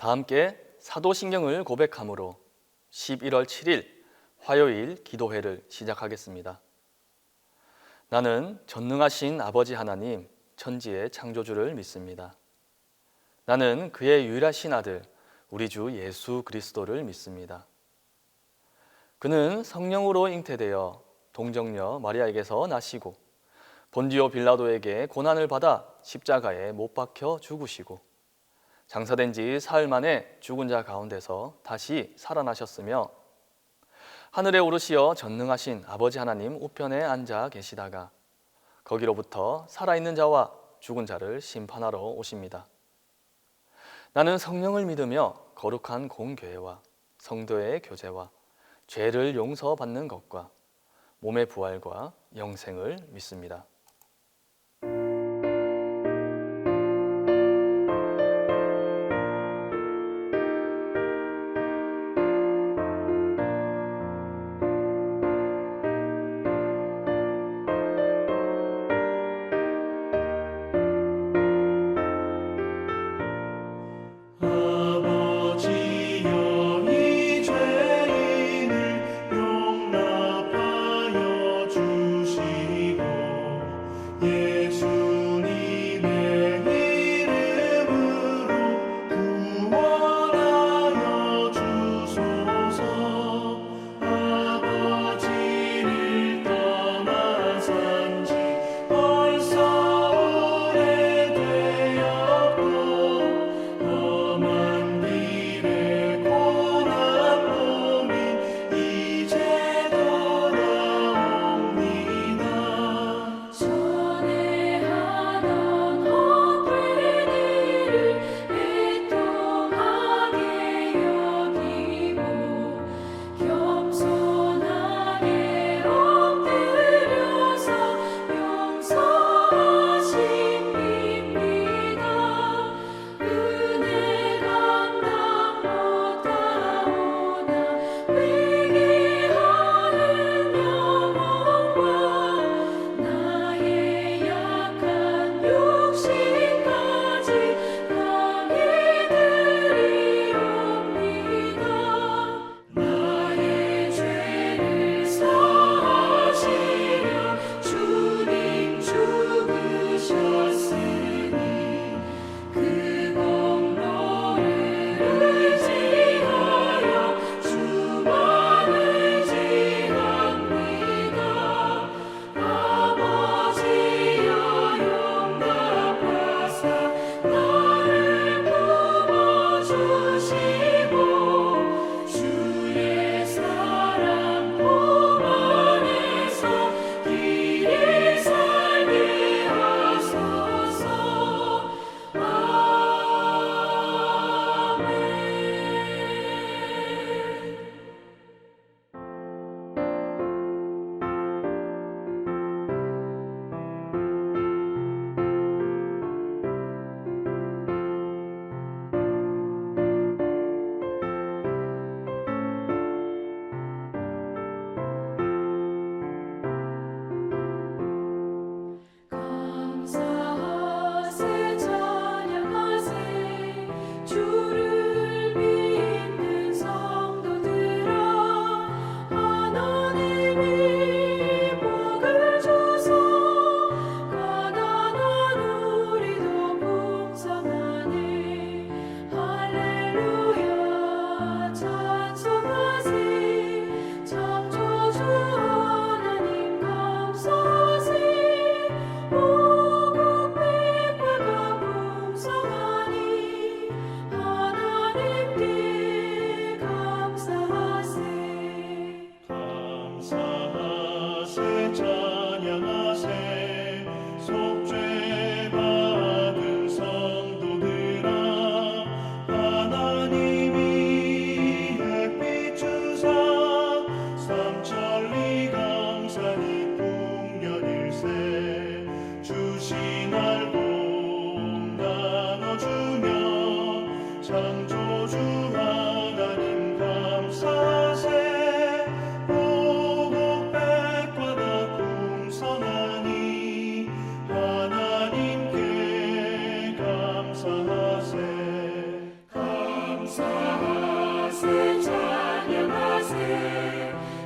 다 함께 사도신경을 고백함으로 11월 7일 화요일 기도회를 시작하겠습니다. 나는 전능하신 아버지 하나님, 천지의 창조주를 믿습니다. 나는 그의 유일하신 아들, 우리 주 예수 그리스도를 믿습니다. 그는 성령으로 잉태되어 동정녀 마리아에게서 나시고 본디오 빌라도에게 고난을 받아 십자가에 못 박혀 죽으시고 장사된 지 사흘 만에 죽은 자 가운데서 다시 살아나셨으며 하늘에 오르시어 전능하신 아버지 하나님 우편에 앉아 계시다가 거기로부터 살아있는 자와 죽은 자를 심판하러 오십니다. 나는 성령을 믿으며 거룩한 공교회와 성도의 교제와 죄를 용서받는 것과 몸의 부활과 영생을 믿습니다.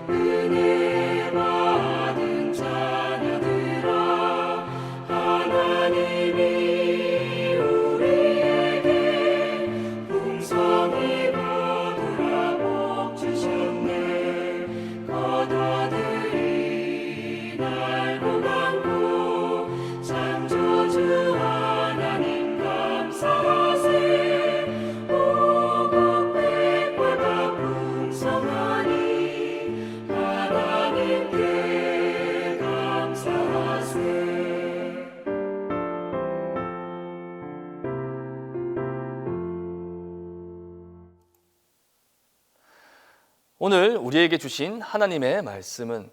은혜 받은 자녀들아 하나님이 우리에게 풍성히 거두라 복 주셨네 겉어들이 날고 감고 창조주 하나님 감사하세 오곡 백과가 풍성하니 하나님께 감사하세. 오늘 우리에게 주신 하나님의 말씀은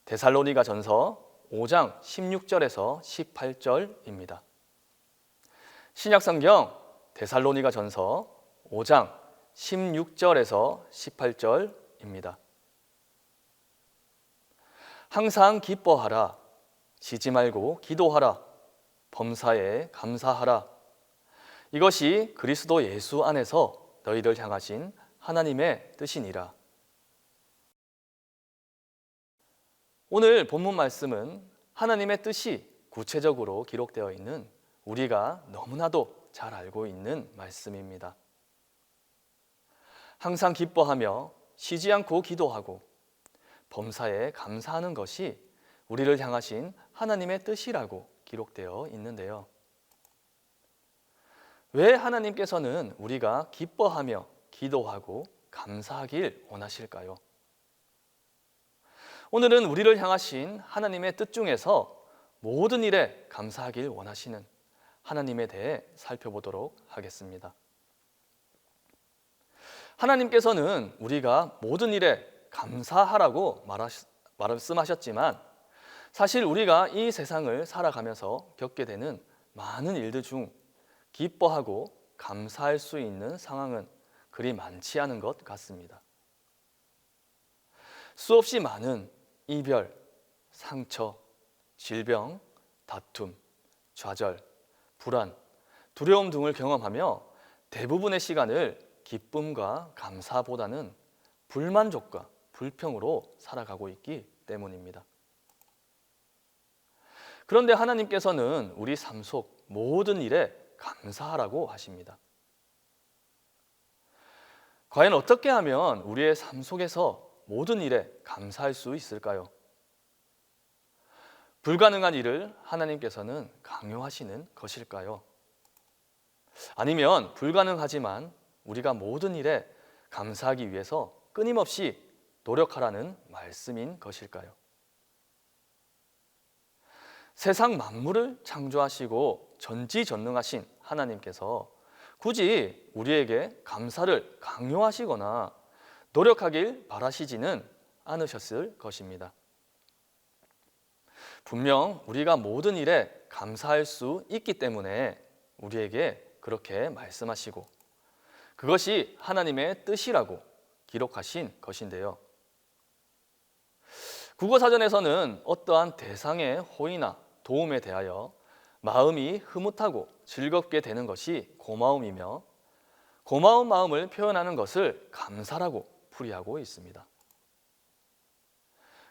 데살로니가 전서 5장 16절에서 18절입니다. 신약성경 데살로니가 전서 5장 16절에서 18절입니다. 항상 기뻐하라, 쉬지 말고 기도하라, 범사에 감사하라. 이것이 그리스도 예수 안에서 너희를 향하신 하나님의 뜻이니라. 오늘 본문 말씀은 하나님의 뜻이 구체적으로 기록되어 있는 우리가 너무나도 잘 알고 있는 말씀입니다. 항상 기뻐하며 쉬지 않고 기도하고 범사에 감사하는 것이 우리를 향하신 하나님의 뜻이라고 기록되어 있는데요. 왜 하나님께서는 우리가 기뻐하며 기도하고 감사하길 원하실까요? 오늘은 우리를 향하신 하나님의 뜻 중에서 모든 일에 감사하길 원하시는 하나님에 대해 살펴보도록 하겠습니다. 하나님께서는 우리가 모든 일에 감사하라고 말씀하셨지만 사실 우리가 이 세상을 살아가면서 겪게 되는 많은 일들 중 기뻐하고 감사할 수 있는 상황은 그리 많지 않은 것 같습니다. 수없이 많은 이별, 상처, 질병, 다툼, 좌절, 불안, 두려움 등을 경험하며 대부분의 시간을 기쁨과 감사보다는 불만족과 불평으로 살아가고 있기 때문입니다. 그런데 하나님께서는 우리 삶 속 모든 일에 감사하라고 하십니다. 과연 어떻게 하면 우리의 삶 속에서 모든 일에 감사할 수 있을까요? 불가능한 일을 하나님께서는 강요하시는 것일까요? 아니면 불가능하지만 우리가 모든 일에 감사하기 위해서 끊임없이 노력하라는 말씀인 것일까요? 세상 만물을 창조하시고 전지전능하신 하나님께서 굳이 우리에게 감사를 강요하시거나 노력하길 바라시지는 않으셨을 것입니다. 분명 우리가 모든 일에 감사할 수 있기 때문에 우리에게 그렇게 말씀하시고 그것이 하나님의 뜻이라고 기록하신 것인데요. 국어사전에서는 어떠한 대상의 호의나 도움에 대하여 마음이 흐뭇하고 즐겁게 되는 것이 고마움이며 고마운 마음을 표현하는 것을 감사라고 풀이하고 있습니다.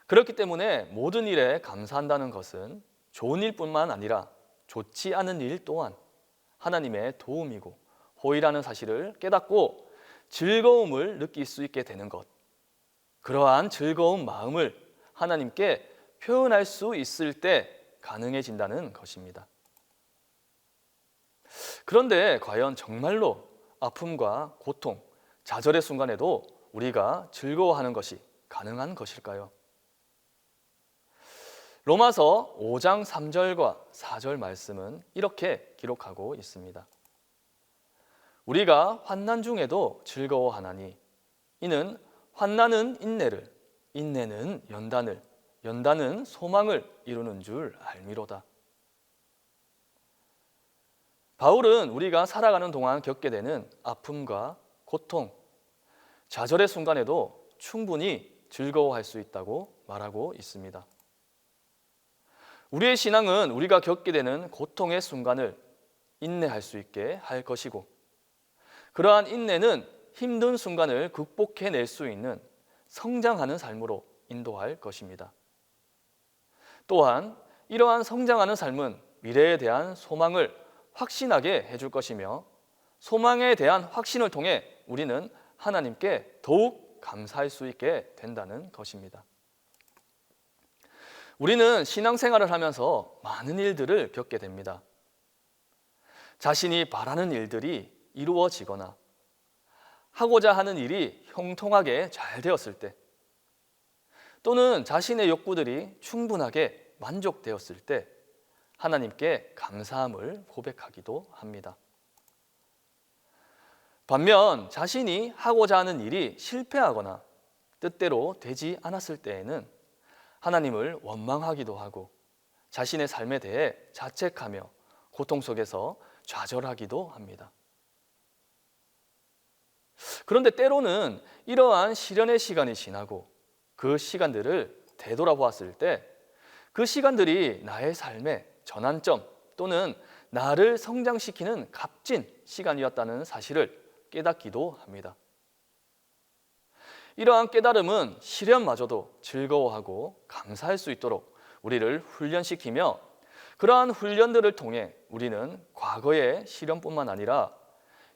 그렇기 때문에 모든 일에 감사한다는 것은 좋은 일뿐만 아니라 좋지 않은 일 또한 하나님의 도움이고 호의라는 사실을 깨닫고 즐거움을 느낄 수 있게 되는 것, 그러한 즐거운 마음을 하나님께 표현할 수 있을 때 가능해진다는 것입니다. 그런데 과연 정말로 아픔과 고통, 좌절의 순간에도 우리가 즐거워하는 것이 가능한 것일까요? 로마서 5장 3절과 4절 말씀은 이렇게 기록하고 있습니다. 우리가 환난 중에도 즐거워하나니 이는 환난은 인내를, 인내는 연단을, 연단은 소망을 이루는 줄 알미로다. 바울은 우리가 살아가는 동안 겪게 되는 아픔과 고통, 좌절의 순간에도 충분히 즐거워할 수 있다고 말하고 있습니다. 우리의 신앙은 우리가 겪게 되는 고통의 순간을 인내할 수 있게 할 것이고, 그러한 인내는 힘든 순간을 극복해낼 수 있는 성장하는 삶으로 인도할 것입니다. 또한 이러한 성장하는 삶은 미래에 대한 소망을 확신하게 해줄 것이며 소망에 대한 확신을 통해 우리는 하나님께 더욱 감사할 수 있게 된다는 것입니다. 우리는 신앙생활을 하면서 많은 일들을 겪게 됩니다. 자신이 바라는 일들이 이루어지거나 하고자 하는 일이 형통하게 잘 되었을 때, 또는 자신의 욕구들이 충분하게 만족되었을 때 하나님께 감사함을 고백하기도 합니다. 반면 자신이 하고자 하는 일이 실패하거나 뜻대로 되지 않았을 때에는 하나님을 원망하기도 하고 자신의 삶에 대해 자책하며 고통 속에서 좌절하기도 합니다. 그런데 때로는 이러한 시련의 시간이 지나고 그 시간들을 되돌아보았을 때 그 시간들이 나의 삶의 전환점 또는 나를 성장시키는 값진 시간이었다는 사실을 깨닫기도 합니다. 이러한 깨달음은 시련마저도 즐거워하고 감사할 수 있도록 우리를 훈련시키며 그러한 훈련들을 통해 우리는 과거의 시련뿐만 아니라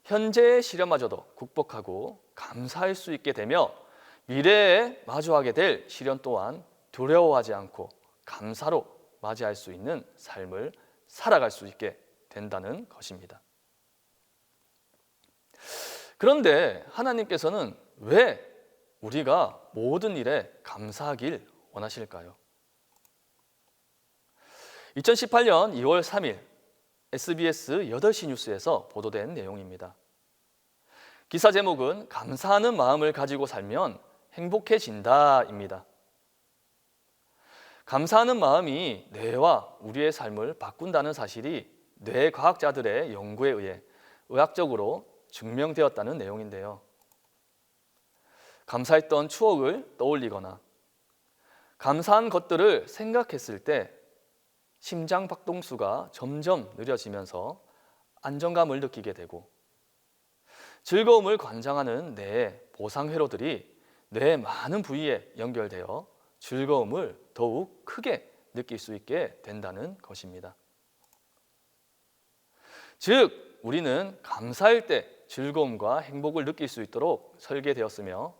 현재의 시련마저도 극복하고 감사할 수 있게 되며 미래에 마주하게 될 시련 또한 두려워하지 않고 감사로 맞이할 수 있는 삶을 살아갈 수 있게 된다는 것입니다. 그런데 하나님께서는 왜 우리가 모든 일에 감사하길 원하실까요? 2018년 2월 3일 SBS 8시 뉴스에서 보도된 내용입니다. 기사 제목은 감사하는 마음을 가지고 살면 행복해진다입니다. 감사하는 마음이 뇌와 우리의 삶을 바꾼다는 사실이 뇌과학자들의 연구에 의해 의학적으로 증명되었다는 내용인데요. 감사했던 추억을 떠올리거나 감사한 것들을 생각했을 때 심장 박동수가 점점 느려지면서 안정감을 느끼게 되고 즐거움을 관장하는 뇌의 보상회로들이 뇌의 많은 부위에 연결되어 즐거움을 더욱 크게 느낄 수 있게 된다는 것입니다. 즉, 우리는 감사할 때 즐거움과 행복을 느낄 수 있도록 설계되었으며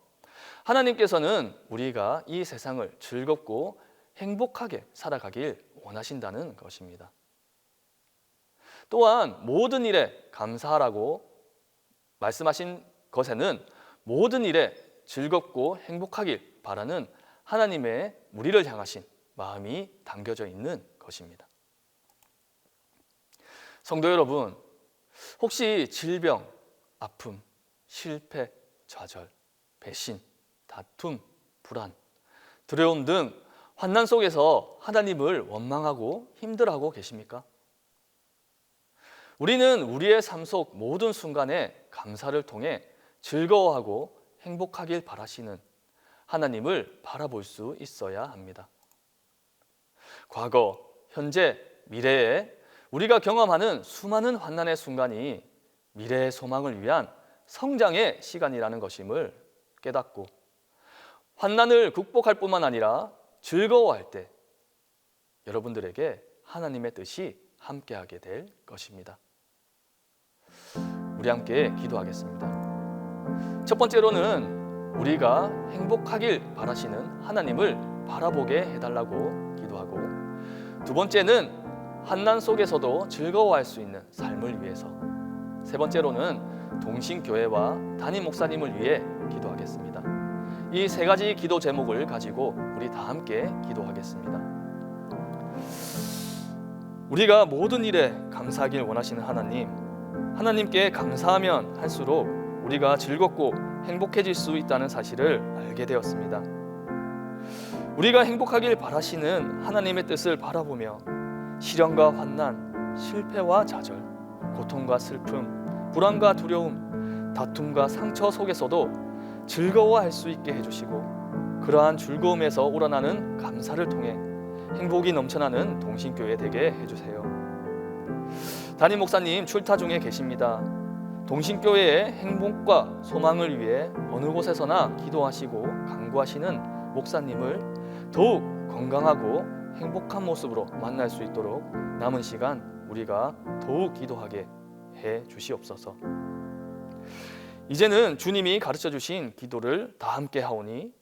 하나님께서는 우리가 이 세상을 즐겁고 행복하게 살아가길 원하신다는 것입니다. 또한 모든 일에 감사하라고 말씀하신 것에는 모든 일에 즐겁고 행복하길 바라는 하나님의 우리를 향하신 마음이 담겨져 있는 것입니다. 성도 여러분, 혹시 질병, 아픔, 실패, 좌절, 배신, 다툼, 불안, 두려움 등 환난 속에서 하나님을 원망하고 힘들어하고 계십니까? 우리는 우리의 삶 속 모든 순간에 감사를 통해 즐거워하고 행복하길 바라시는 하나님을 바라볼 수 있어야 합니다. 과거, 현재, 미래에 우리가 경험하는 수많은 환난의 순간이 미래의 소망을 위한 성장의 시간이라는 것임을 깨닫고 환난을 극복할 뿐만 아니라 즐거워할 때 여러분들에게 하나님의 뜻이 함께하게 될 것입니다. 우리 함께 기도하겠습니다. 첫 번째로는 우리가 행복하길 바라시는 하나님을 바라보게 해달라고 기도하고, 두 번째는 환난 속에서도 즐거워할 수 있는 삶을 위해서, 세 번째로는 동신교회와 담임 목사님을 위해 기도하겠습니다. 이 세 가지 기도 제목을 가지고 우리 다 함께 기도하겠습니다. 우리가 모든 일에 감사하길 원하시는 하나님, 하나님께 감사하면 할수록 우리가 즐겁고 행복해질 수 있다는 사실을 알게 되었습니다. 우리가 행복하길 바라시는 하나님의 뜻을 바라보며 시련과 환난, 실패와 좌절, 고통과 슬픔, 불안과 두려움, 다툼과 상처 속에서도 즐거워할 수 있게 해주시고 그러한 즐거움에서 우러나는 감사를 통해 행복이 넘쳐나는 동신교회 되게 해주세요. 담임 목사님 출타 중에 계십니다. 동신교회의 행복과 소망을 위해 어느 곳에서나 기도하시고 간구하시는 목사님을 더욱 건강하고 행복한 모습으로 만날 수 있도록 남은 시간 우리가 더욱 기도하게 해 주시옵소서. 이제는 주님이 가르쳐 주신 기도를 다 함께 하오니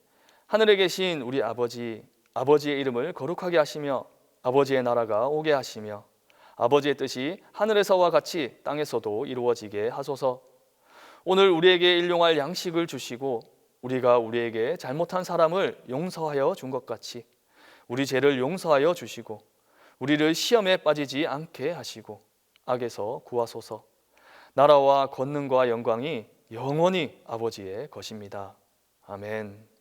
하늘에 계신 우리 아버지의 이름을 거룩하게 하시며 아버지의 나라가 오게 하시며 아버지의 뜻이 하늘에서와 같이 땅에서도 이루어지게 하소서. 오늘 우리에게 일용할 양식을 주시고 우리가 우리에게 잘못한 사람을 용서하여 준 것 같이 우리 죄를 용서하여 주시고 우리를 시험에 빠지지 않게 하시고 악에서 구하소서. 나라와 권능과 영광이 영원히 아버지의 것입니다. 아멘.